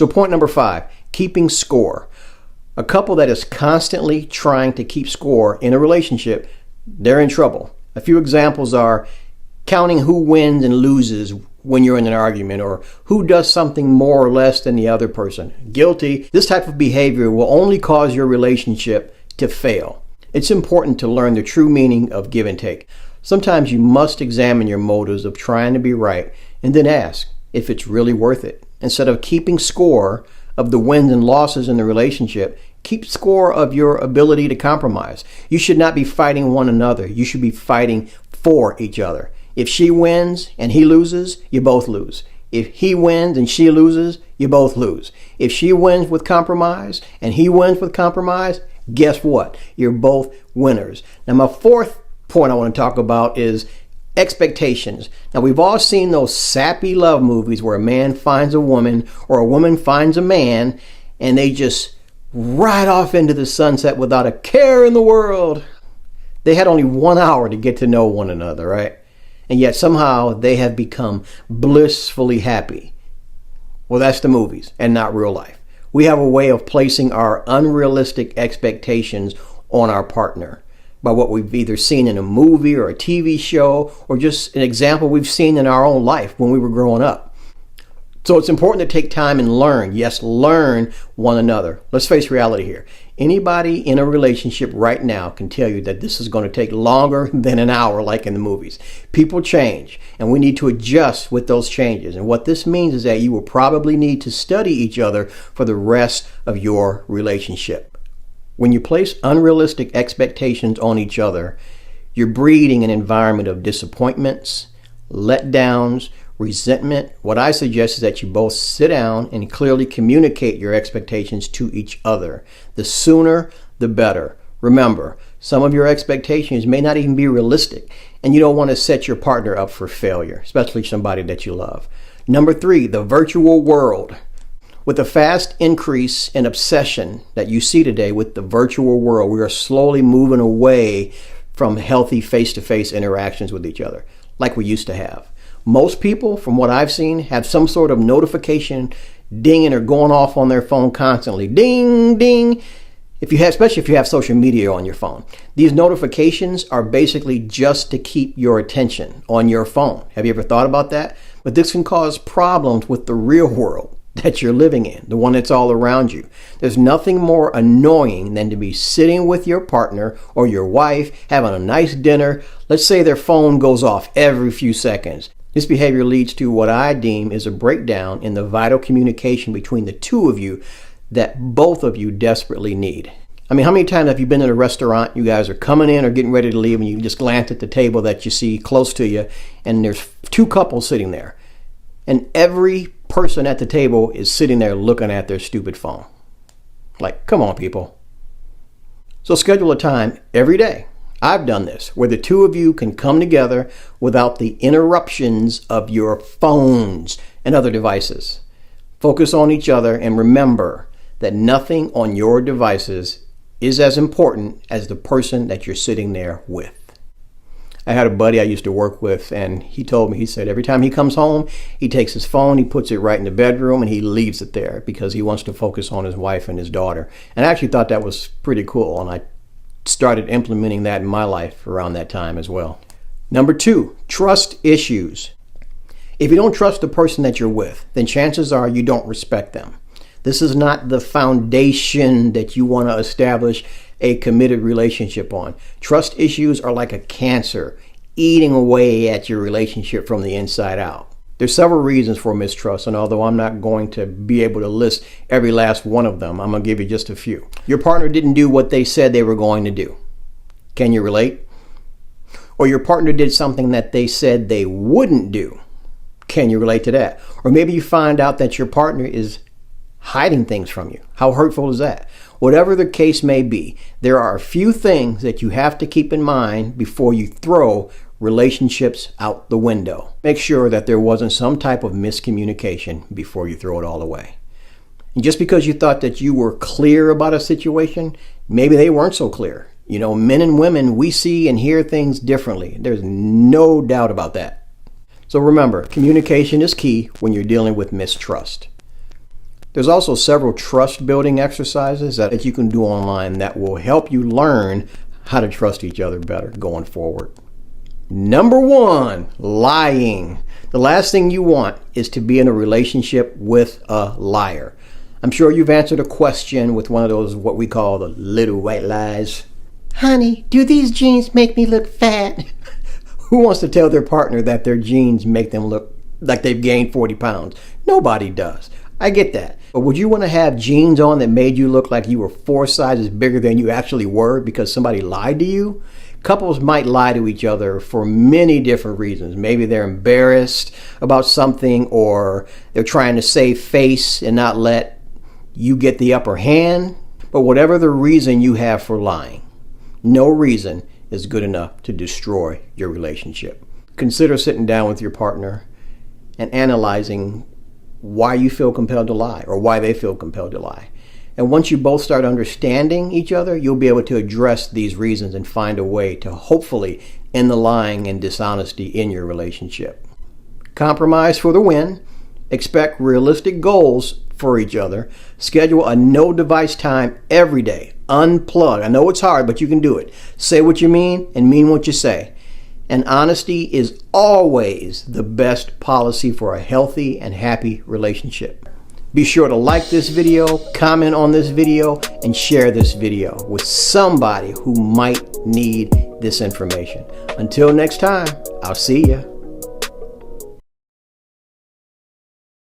So point number 5, keeping score. A couple that is constantly trying to keep score in a relationship, they're in trouble. A few examples are counting who wins and loses when you're in an argument, or who does something more or less than the other person. Guilty. This type of behavior will only cause your relationship to fail. It's important to learn the true meaning of give and take. Sometimes you must examine your motives of trying to be right and then ask if it's really worth it. Instead of keeping score of the wins and losses in the relationship, keep score of your ability to compromise. You should not be fighting one another. You should be fighting for each other. If she wins and he loses, you both lose. If he wins and she loses, you both lose. If she wins with compromise and he wins with compromise, guess what? You're both winners. Now, my fourth point I want to talk about is expectations. Now, we've all seen those sappy love movies where a man finds a woman or a woman finds a man and they just ride off into the sunset without a care in the world. They had only 1 hour to get to know one another, right? And yet somehow they have become blissfully happy. Well, that's the movies and not real life. We have a way of placing our unrealistic expectations on our partner by what we've either seen in a movie or a TV show, or just an example we've seen in our own life when we were growing up. So it's important to take time and learn. Yes, learn one another. Let's face reality here. Anybody in a relationship right now can tell you that this is going to take longer than an hour like in the movies. People change, and we need to adjust with those changes. And what this means is that you will probably need to study each other for the rest of your relationship. When you place unrealistic expectations on each other, you're breeding an environment of disappointments, letdowns, resentment. What I suggest is that you both sit down and clearly communicate your expectations to each other. The sooner, the better. Remember, some of your expectations may not even be realistic, and you don't want to set your partner up for failure, especially somebody that you love. Number 3, the virtual world. With the fast increase in obsession that you see today with the virtual world, we are slowly moving away from healthy face-to-face interactions with each other like we used to have. Most people, from what I've seen, have some sort of notification dinging or going off on their phone constantly. Ding, ding. Especially if you have social media on your phone. These notifications are basically just to keep your attention on your phone. Have you ever thought about that? But this can cause problems with the real world that you're living in, the one that's all around you. There's nothing more annoying than to be sitting with your partner or your wife, having a nice dinner. Let's say their phone goes off every few seconds. This behavior leads to what I deem is a breakdown in the vital communication between the two of you that both of you desperately need. I mean, how many times have you been in a restaurant, you guys are coming in or getting ready to leave, and you just glance at the table that you see close to you, and there's 2 couples sitting there, and every person at the table is sitting there looking at their stupid phone. Like, come on, people. So schedule a time every day. I've done this, where the two of you can come together without the interruptions of your phones and other devices. Focus on each other and remember that nothing on your devices is as important as the person that you're sitting there with. I had a buddy I used to work with, and he told me, he said every time he comes home, he takes his phone, he puts it right in the bedroom, and he leaves it there because he wants to focus on his wife and his daughter. And I actually thought that was pretty cool, and I started implementing that in my life around that time as well. Number 2, trust issues. If you don't trust the person that you're with, then chances are you don't respect them. This is not the foundation that you want to establish a committed relationship on. Trust issues are like a cancer eating away at your relationship from the inside out. There's several reasons for mistrust, and although I'm not going to be able to list every last one of them, I'm going to give you just a few. Your partner didn't do what they said they were going to do. Can you relate? Or your partner did something that they said they wouldn't do. Can you relate to that? Or maybe you find out that your partner is hiding things from you. How hurtful is that? Whatever the case may be, there are a few things that you have to keep in mind before you throw relationships out the window. Make sure that there wasn't some type of miscommunication before you throw it all away. And just because you thought that you were clear about a situation, maybe they weren't so clear. You know, men and women, we see and hear things differently. There's no doubt about that. So remember, communication is key when you're dealing with mistrust. There's also several trust building exercises that you can do online that will help you learn how to trust each other better going forward. Number 1, lying. The last thing you want is to be in a relationship with a liar. I'm sure you've answered a question with one of those, what we call the little white lies. Honey, do these jeans make me look fat? Who wants to tell their partner that their jeans make them look like they've gained 40 pounds? Nobody does. I get that. But would you want to have jeans on that made you look like you were 4 sizes bigger than you actually were because somebody lied to you? Couples might lie to each other for many different reasons. Maybe they're embarrassed about something, or they're trying to save face and not let you get the upper hand. But whatever the reason you have for lying, no reason is good enough to destroy your relationship. Consider sitting down with your partner and analyzing why you feel compelled to lie, or why they feel compelled to lie. And once you both start understanding each other, you'll be able to address these reasons and find a way to hopefully end the lying and dishonesty in your relationship. Compromise for the win. Expect realistic goals for each other. Schedule a no device time every day. Unplug. I know it's hard, but you can do it. Say what you mean and mean what you say. And honesty is always the best policy for a healthy and happy relationship. Be sure to like this video, comment on this video, and share this video with somebody who might need this information. Until next time, I'll see ya.